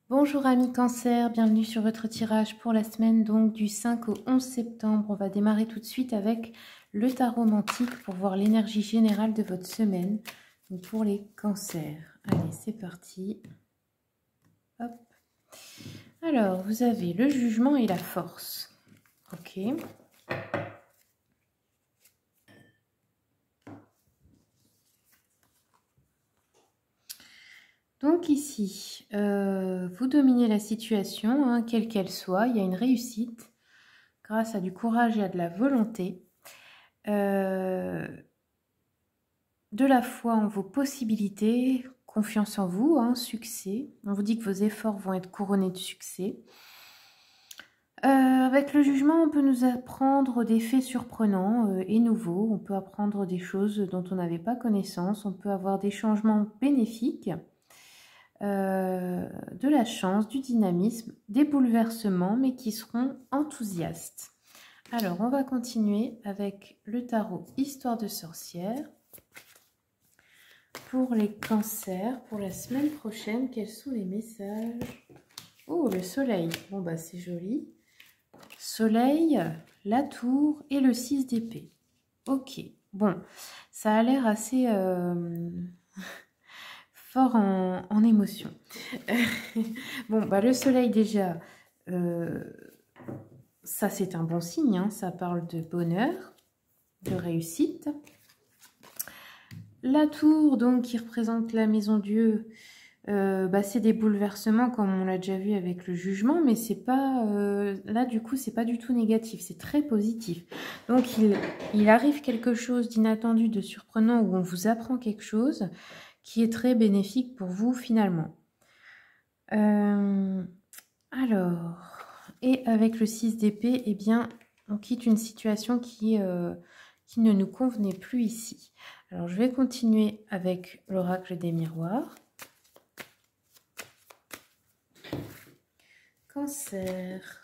Bonjour amis Cancer, bienvenue sur votre tirage pour la semaine donc du 5 au 11 septembre. On va démarrer tout de suite avec le tarot romantique pour voir l'énergie générale de votre semaine donc pour les cancers. Allez, c'est parti. Hop. Alors, vous avez le jugement et la force. Ok. Donc ici, vous dominez la situation, hein, quelle qu'elle soit. Il y a une réussite grâce à du courage et à de la volonté. De la foi en vos possibilités, confiance en vous, hein, succès. On vous dit que vos efforts vont être couronnés de succès. Avec le jugement, on peut nous apprendre des faits surprenants et nouveaux. On peut apprendre des choses dont on n'avait pas connaissance. On peut avoir des changements bénéfiques. De la chance, du dynamisme, des bouleversements, mais qui seront enthousiastes. Alors, on va continuer avec le tarot Histoire de sorcière. Pour les cancers, pour la semaine prochaine, quels sont les messages? Oh, le soleil. Bon, bah, c'est joli. Soleil, la tour et le 6 d'épée. Ok. Bon, ça a l'air assez... fort en émotion. Bon, bah le soleil déjà, ça c'est un bon signe, hein, ça parle de bonheur, de réussite. La tour, donc, qui représente la maison Dieu, bah, c'est des bouleversements comme on l'a déjà vu avec le jugement, mais c'est pas, là du coup c'est pas du tout négatif, c'est très positif. Donc il arrive quelque chose d'inattendu, de surprenant, où on vous apprend quelque chose qui est très bénéfique pour vous finalement. Alors, et avec le 6 d'épée, eh bien, on quitte une situation qui ne nous convenait plus ici. Alors, je vais continuer avec l'oracle des miroirs. Cancer.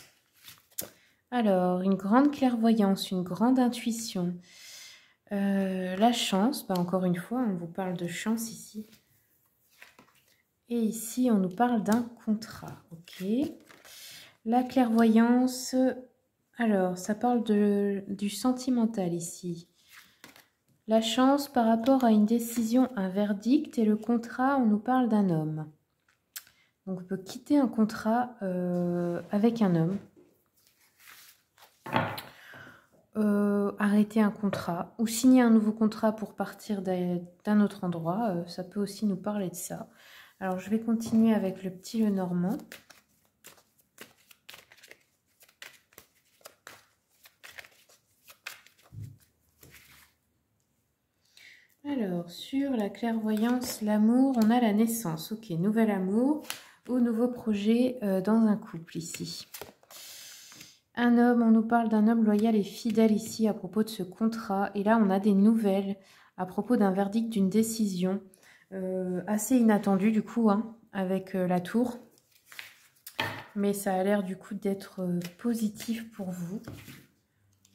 Alors, une grande clairvoyance, une grande intuition. La chance, bah encore une fois, on vous parle de chance ici. Et ici, on nous parle d'un contrat, ok. La clairvoyance, alors, ça parle du sentimental ici. La chance par rapport à une décision, un verdict, et le contrat, on nous parle d'un homme. Donc, on peut quitter un contrat avec un homme. Arrêter un contrat ou signer un nouveau contrat pour partir d'un autre endroit. Ça peut aussi nous parler de ça. Alors, je vais continuer avec le petit Lenormand. Alors, sur la clairvoyance, l'amour, on a la naissance. Ok, nouvel amour ou nouveau projet dans un couple ici. Un homme, on nous parle d'un homme loyal et fidèle ici à propos de ce contrat. Et là, on a des nouvelles à propos d'un verdict, d'une décision assez inattendue du coup, hein, avec la tour. Mais ça a l'air du coup d'être positif pour vous.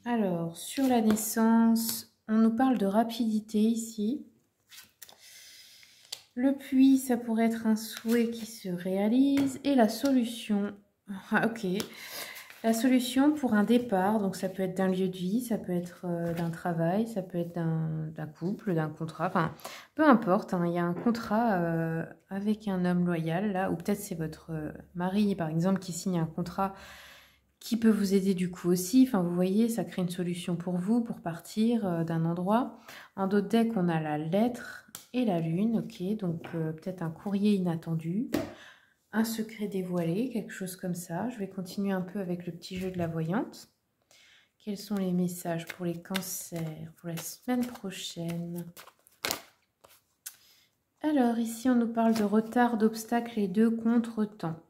Alors, sur la naissance, on nous parle de rapidité ici. Le puits, ça pourrait être un souhait qui se réalise. Et la solution, ah, ok. La solution pour un départ, donc ça peut être d'un lieu de vie, ça peut être d'un travail, ça peut être d'un couple, d'un contrat, enfin, peu importe, hein, il y a un contrat avec un homme loyal, là, ou peut-être c'est votre mari, par exemple, qui signe un contrat qui peut vous aider du coup aussi. Enfin, vous voyez, ça crée une solution pour vous, pour partir d'un endroit. En d'autres decks, on a la lettre et la lune, ok, donc peut-être un courrier inattendu. Un secret dévoilé, quelque chose comme ça. Je vais continuer un peu avec le petit jeu de la voyante. Quels sont les messages pour les cancers pour la semaine prochaine? Alors, ici, on nous parle de retard, d'obstacles et de contretemps.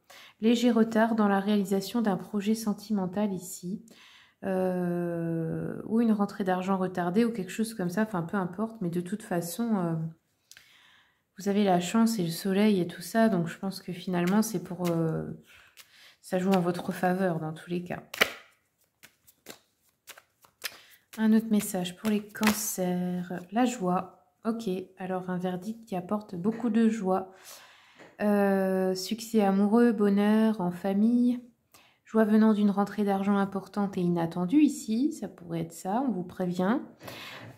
Léger retard dans la réalisation d'un projet sentimental ici. Ou une rentrée d'argent retardée ou quelque chose comme ça. Enfin, peu importe. Mais de toute façon... vous avez la chance et le soleil et tout ça, donc je pense que finalement, c'est pour... ça joue en votre faveur dans tous les cas. Un autre message pour les cancers. La joie. Ok, alors un verdict qui apporte beaucoup de joie. Succès amoureux, bonheur en famille, joie venant d'une rentrée d'argent importante et inattendue ici, ça pourrait être ça, on vous prévient.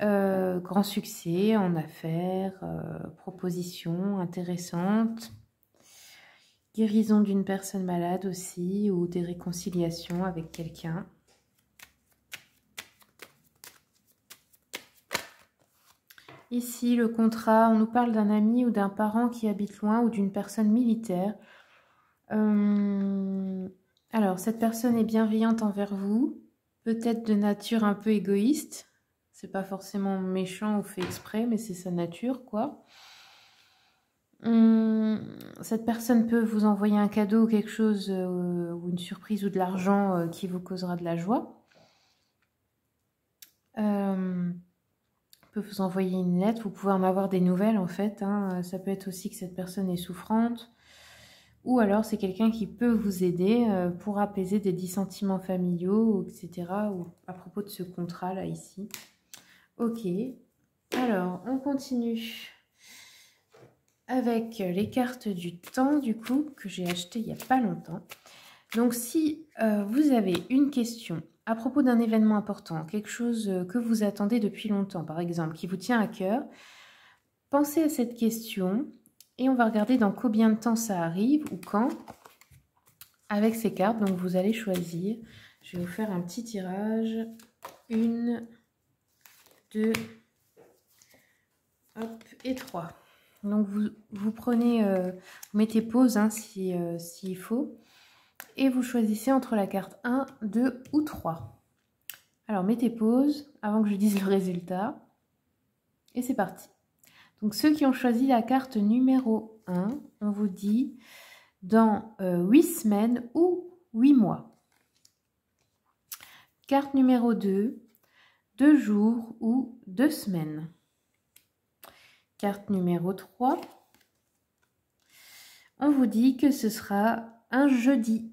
Grand succès en affaires, proposition intéressante, guérison d'une personne malade aussi, ou des réconciliations avec quelqu'un. Ici, le contrat, on nous parle d'un ami ou d'un parent qui habite loin ou d'une personne militaire. Alors, cette personne est bienveillante envers vous, peut-être de nature un peu égoïste. C'est pas forcément méchant ou fait exprès, mais c'est sa nature, quoi. Cette personne peut vous envoyer un cadeau ou quelque chose, ou une surprise ou de l'argent qui vous causera de la joie. Peut vous envoyer une lettre, vous pouvez en avoir des nouvelles en fait. Hein. Ça peut être aussi que cette personne est souffrante. Ou alors c'est quelqu'un qui peut vous aider pour apaiser des dissentiments familiaux, etc. Ou à propos de ce contrat là ici. Ok, alors on continue avec les cartes du temps du coup que j'ai acheté il n'y a pas longtemps. Donc si vous avez une question à propos d'un événement important, quelque chose que vous attendez depuis longtemps par exemple, qui vous tient à cœur, pensez à cette question et on va regarder dans combien de temps ça arrive ou quand avec ces cartes. Donc vous allez choisir, je vais vous faire un petit tirage, 1, 2, hop, et 3. Donc vous prenez, vous mettez pause hein, s'il faut. Et vous choisissez entre la carte 1, 2 ou 3. Alors mettez pause avant que je dise le résultat. Et c'est parti. Donc ceux qui ont choisi la carte numéro 1, on vous dit dans 8 semaines ou 8 mois. Carte numéro 2, 2 jours ou 2 semaines. Carte numéro 3, on vous dit que ce sera un jeudi.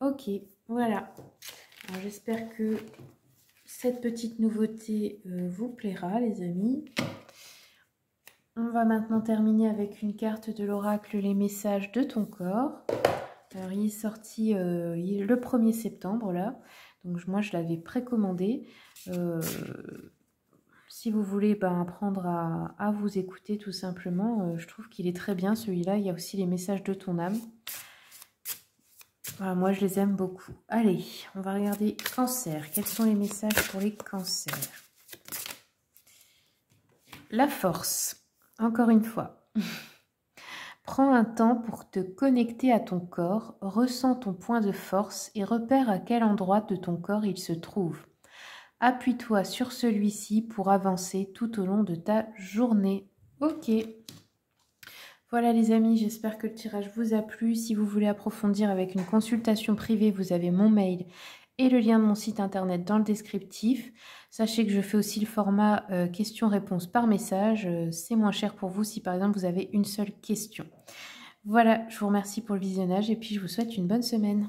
Ok, voilà. J'espère que cette petite nouveauté vous plaira, les amis. On va maintenant terminer avec une carte de l'oracle, les messages de ton corps. Alors, il est sorti le 1er septembre, là. Donc, moi, je l'avais précommandé. Si vous voulez apprendre à vous écouter, tout simplement, je trouve qu'il est très bien, celui-là. Il y a aussi les messages de ton âme. Voilà, moi je les aime beaucoup. Allez, on va regarder Cancer. Quels sont les messages pour les cancers? La force, encore une fois. Prends un temps pour te connecter à ton corps, ressens ton point de force et repère à quel endroit de ton corps il se trouve. Appuie-toi sur celui-ci pour avancer tout au long de ta journée. Ok. Voilà les amis, j'espère que le tirage vous a plu. Si vous voulez approfondir avec une consultation privée, vous avez mon mail et le lien de mon site internet dans le descriptif. Sachez que je fais aussi le format questions-réponses par message. C'est moins cher pour vous si par exemple vous avez une seule question. Voilà, je vous remercie pour le visionnage et puis je vous souhaite une bonne semaine.